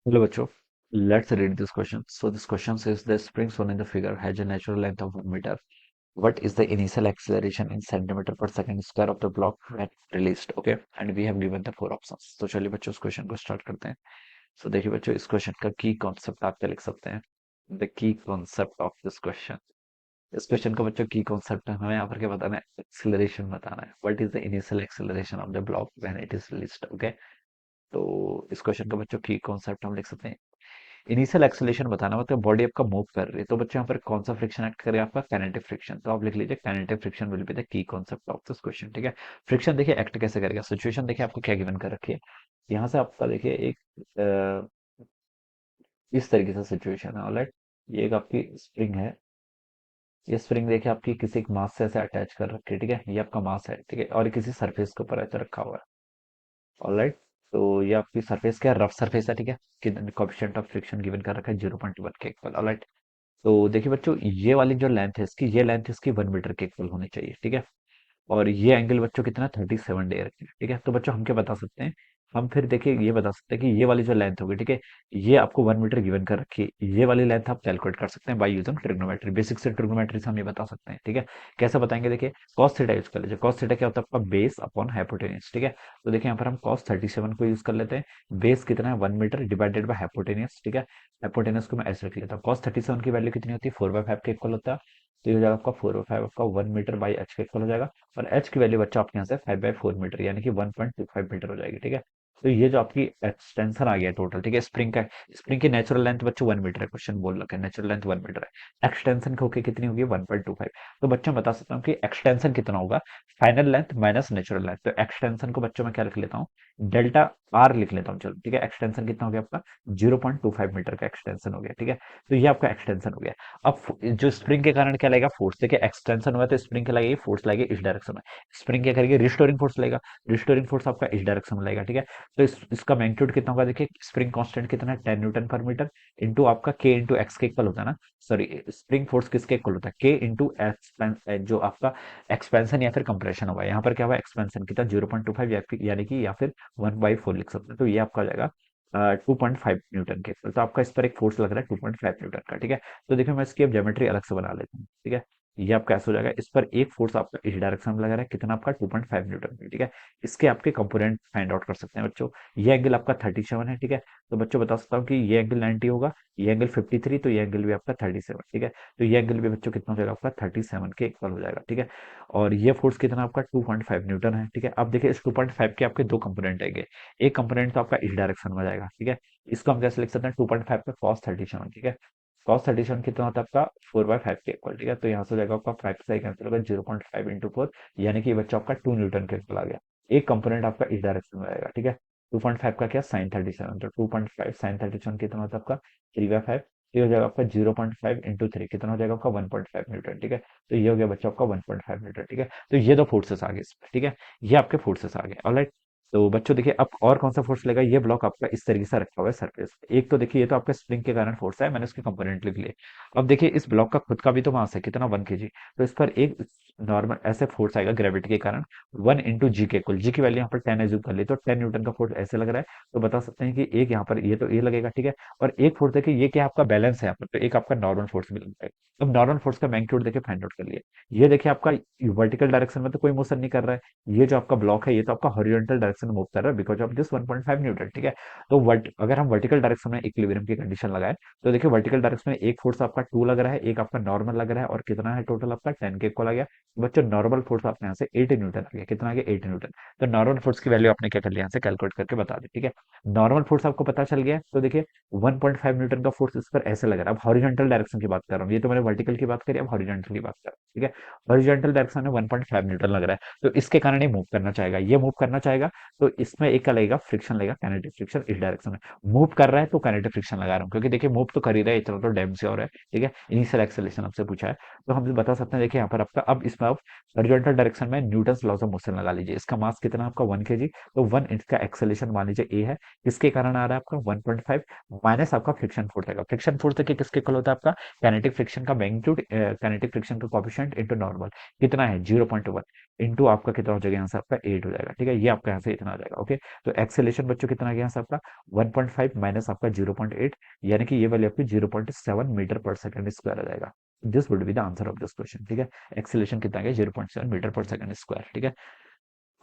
Hello, bachcho. Let's read this question. So this question says the spring shown in the figure has a natural length of 1 meter. What is the initial acceleration in centimeter per second square of the block when released? Okay, and we have given the four options. तो चलिए बच्चों इस question को start करते हैं. So देखिए बच्चों इस क्वेश्चन का की कॉन्सेप्ट आप क्या लिख सकते हैं. The key concept of this question. इस क्वेश्चन का बच्चों की कॉन्सेप्ट है हमें यहाँ पर क्या बताना है, एक्सेलरेशन बताना है. What is the initial acceleration of the block when it is released. Okay, तो इस क्वेश्चन का बच्चों की कॉन्सेप्ट हम लिख सकते हैं. इनिशियल एक्सेलेरेशन बताना मतलब बॉडी आपका मूव कर रही है, तो बच्चों यहाँ पर कौन सा फ्रिक्शन एक्ट करेगा, आपका काइनेटिक फ्रिक्शन. तो आप लिख लीजिए kinetic friction will be the key concept of this question. ठीक है, फ्रिक्शन देखिए एक्ट कैसे करेगा. सिचुएशन देखिए आपको क्या गिवन कर रखी है. यहाँ से आपका देखिए एक इस तरीके से सिचुएशन है. ऑलराइट, ये एक आपकी स्प्रिंग है. ये स्प्रिंग देखिए आपकी किसी एक मास से ऐसे अटैच कर रखी है. ठीक है, ये आपका मास है. ठीक है, और ये किसी सरफेस के ऊपर ऐसे रखा हुआ है. ऑलराइट, तो ये आपकी सरफेस क्या है, रफ सरफेस है. ठीक है, कोएफिशिएंट ऑफ फ्रिक्शन गिवन कर रखा है 0.1 के इक्वल. ऑलराइट, तो देखिए बच्चों ये वाली जो लेंथ है इसकी, ये लेंथ इसकी 1 मीटर के इक्वल होनी चाहिए. ठीक है, और ये एंगल बच्चों कितना 37 डिग्री है. ठीक है, तो बच्चों हम क्या बता सकते हैं, हम फिर देखिए ये बता सकते हैं कि ये वाली जो लेंथ होगी, ठीक है, ये आपको 1 मीटर गिवन कर रखी है. ये वाली लेंथ आप कैलकुलेट कर सकते हैं बाय यूजिंग ट्रिग्नोमेट्री. बेसिक से ट्रिग्नोमेट्री से हम ये बता सकते हैं. ठीक है, कैसे बताएंगे, देखिए कॉस थीटा यूज कर लीजिए. कॉस थीटा क्या होता है, आपका बेस अपॉन हाइपोटेन्यूज. ठीक है, तो देखिए यहाँ पर हम cos 37 को यूज कर लेते हैं. बेस कितना है 1 मीटर डिवाइडेड बाय हाइपोटेन्यूज. ठीक है, हाइपोटेन्यूज को मैं ऐसे रख लेता हूँ. cos 37 की वैल्यू कितनी होती है 4/5 के इक्वल होता है. तो ये हो जाएगा आपका 4/5 आपका 1 मीटर बाई एच के इक्वल हो जाएगा. और एच की वैल्यू बच्चा आपके यहाँ से 5/4 मीटर यानी कि 1.25 मीटर हो जाएगी. ठीक है, तो ये जो आपकी एक्सटेंशन आ गया टोटल. ठीक है, स्प्रिंग का, स्प्रिंग की नेचुरल लेंथ बच्चों 1 मीटर है. क्वेश्चन बोल रखा है नेचुरल लेंथ 1 मीटर है. एक्सटेंशन होके कितनी होगी 1.25. तो बच्चों बता सकता हूँ कि एक्सटेंशन कितना होगा, final length minus natural length. तो एक्सटेंशन को बच्चों में क्या लिख लेता हूँ, डेल्टा आर लिख लेता हूँ. चलो ठीक है, एक्सटेंशन कितना हो गया आपका 0.25 मीटर का एक्सटेंशन हो गया. ठीक है, तो ये आपका एक्सटेंशन हो गया. अब जो स्प्रिंग के कारण क्या लगेगा, फोर्स. देखिए एक्सटेंशन हुआ तो स्प्रिंग क्या लगेगी, फोर्स लगेगी इस डायरेक्शन में. स्प्रिंग क्या करेगी, रिस्टोरिंग फोर्स लगेगा. रिस्टोरिंग फोर्स आपका इस डायरेक्शन में लगेगा. ठीक है, तो इसका मैग्नीट्यूड कितना होगा, देखिए स्प्रिंग कांस्टेंट कितना है 10 न्यूटन पर मीटर इंटू आपका के इंटू एक्स के इक्वल होता है ना. सॉरी, स्प्रिंग फोर्स किसके इक्वल होता है, के इंटू जो आपका एक्सपेंशन या फिर कंप्रेशन होगा. यहाँ पर क्या हुआ, एक्सपेंशन कितना 0.25 यानी कि या फिर 1/4 लिख सकते हैं. तो ये आपका हो जाएगा 2.5 न्यूटन के. तो आपका इस पर एक फोर्स लग रहा है 2.5 न्यूटन का. ठीक है, तो देखिए मैं इसकी अब ज्योमेट्री अलग से बना लेता हूँ. ठीक है, ये आपका ऐसा हो जाएगा, इस पर एक फोर्स आपका इस डायरेक्शन में लगा रहा है कितना आपका 2.5 न्यूटन का. ठीक है, इसके आपके कंपोनेंट फाइंड आउट कर सकते हैं बच्चों. ये एंगल आपका 37 है. ठीक है, तो बच्चों बता सकता हूँ कि ये एंगल 90 होगा, ये एंगल 53, तो ये एंगल भी आपका 37. ठीक है, तो ये एंगल भी बच्चों कितना हो जाएगा आपका 37 के इक्वल हो जाएगा. ठीक है, और ये फोर्स कितना आपका 2.5 न्यूटन है. ठीक है, अब देखिए इस 2.5 के आपके दो कंपोनेंट आएंगे. एक कंपोनेंट तो आपका इस डायरेक्शन में जाएगा. ठीक है, इसको हम कैसे लिख सकते हैं 2.5 का cos 37. ठीक है, cos 37 कितना होता है आपका 4/5 के इक्वल. ठीक है, तो यहाँ से हो जाएगा आपका 5 से कैंसिल होगा 0.5 इंटू 4 यानी कि ये बच्चा आपका 2 न्यूटन के इक्वल आ गया. एक कंपोनेंट आपका इस डायरेक्शन में आएगा. ठीक है, 2.5 का क्या sin 37, तो 2.5 sin 37 कितना होता है आपका 3/5. ये हो जाएगा आपका 0.5 इंटू 3 कितना हो जाएगा आपका 1.5 न्यूटन. ठीक है, तो ये हो गया बच्चा आपका 1.5 न्यूटन. ठीक है, तो ये दो फोर्सेस आ गए इसमें. ठीक है, ये आपके फोर्सेस आ गए. ऑलराइट, तो बच्चों देखिए अब और कौन सा फोर्स लेगा, ये ब्लॉक आपका इस तरीके से रखा हुआ है सरफेस पे. एक तो देखिए ये तो आपका स्प्रिंग के कारण फोर्स है, मैंने उसके कंपोनेंट लिख लिए. अब देखिए इस ब्लॉक का खुद का भी तो मास है कितना 1 kg. तो इस पर एक नॉर्मल ऐसे फोर्स आएगा ग्रेविटी के कारण 1 इंटू जी के इक्वल. जी की वैल्यू यहाँ पर 10 एज्यूम कर ली, तो 10 न्यूटन का फोर्स ऐसे लग रहा है. तो बता सकते हैं कि एक यहाँ पर ये तो ये लगेगा. ठीक है, और एक फोर्स देखिए ये क्या आपका बैलेंस है यहाँ पर, तो एक आपका नॉर्मल फोर्स भी लगता है. अब नॉर्मल फोर्स का मैग्नीट्यूड देखिए फाइंड आउट कर लिए. ये देखिए आपका वर्टिकल डायरेक्शन में तो कोई मोशन नहीं कर रहा है. ये जो आपका ब्लॉक है ये तो आपका हॉरिजॉन्टल डायरेक्शन में मूव कर रहा है बिकॉज ऑफ दिस 1.5 न्यूटन. ठीक है, तो अगर हम वर्टिकल डायरेक्शन में इक्विलिब्रियम की कंडीशन लगाए तो देखिए वर्टिकल डायरेक्शन में एक फोर्स आपका 2 लग रहा है, एक आपका नॉर्मल लग रहा है, और कितना है टोटल आपका 10 के इक्वल आ गया. बच्चों नॉर्मल फोर्स आपके यहाँ से 80 न्यूटन आ गया. कितना आ गया 80 न्यूटन. तो नॉर्मल फोर्स की वैल्यू आपने क्या कर लिया यहाँ से कैलकुलेट करके बता दी. ठीक है, नॉर्मल फोर्स आपको पता चल गया. तो देखिए 1.5 न्यूटन का फोर्स इस पर ऐसे लग रहा है. अब हॉरिजॉन्टल डायरेक्शन की बात कर रहा हूँ, ये तो मैंने वर्टिकल की बात करी, अब हॉरिजॉन्टल की बात कर रहा हूँ. ठीक है, हॉरिजॉन्टल डायरेक्शन में 1.5 न्यूटन लग रहा है, तो इसके कारण ये मूव करना चाहेगा. ये मूव करना चाहेगा तो इसमें एक क्या लगेगा, फ्रिक्शन लगेगा, काइनेटिक फ्रिक्शन इस डायरेक्शन में. मूव कर रहा है तो काइनेटिक फ्रिक्शन लगा रहा हूँ क्योंकि देखिए मूव तो कर ही रहा है, इतना तो डैम से और है. ठीक है, इनिशियल एक्सेलरेशन आपसे पूछा है, तो हम बता सकते हैं. देखिए यहाँ पर आपका अब इसमें आप हॉरिजॉन्टल डायरेक्शन में न्यूटन्स लॉज ऑफ मोशन लगा लीजिए. इसका मास कितना आपका 1 kg, तो 1 इसका एक्सेलरेशन मान लीजिए ए है. किसके कारण आ रहा है आपका 1.5 माइनस आपका फ्रिक्शन फोर्स आएगा. फ्रिक्शन फोर्स देखिए किसके इक्वल होता है आपका काइनेटिक फ्रिक्शन का मैग्नीट्यूड, काइनेटिक फ्रिक्शन का कोएफिशिएंट इनटू नॉर्मल कितना है 0.1 इंटू आपका कितना हो जाएगा यहाँ से आपका 8 हो जाएगा. ठीक है, ये आपका यहाँ से एक्सेलेरेशन आ जाएगा। ओके, तो एक्सेलेरेशन बच्चों कितना आ गया यहाँ से आपका 1.5 माइनस आपका 0.8, यानी कि ये वैल्यू आपकी 0.7 मीटर पर सेकंड स्क्वायर आ जाएगा। This would be the answer of this question. ठीक है, एक्सेलेरेशन कितना आ गया 0.7 मीटर पर सेकंड स्क्वायर। ठीक है,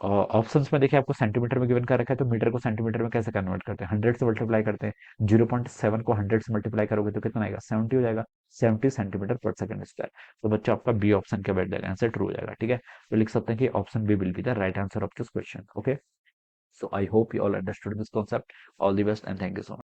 ऑप्शंस में देखिए आपको सेंटीमीटर में गिवन कर रखा है, तो मीटर को सेंटीमीटर में कैसे कन्वर्ट करते हैं, 100 से मल्टीप्लाई करते हैं। 0.7 को 100 से मल्टीप्लाई करोगे तो कितना आएगा, 70 हो जाएगा, 70 सेंटीमीटर पर सेकंड स्क्वायर। तो बच्चा आपका बी ऑप्शन क्या बैठ जाएगा, आंसर ट्रू हो जाएगा। ठीक है, तो लिख सकते हैं कि option B will be the right answer of this question. Okay, so I hope you all understood this concept. All the best and thank you so much.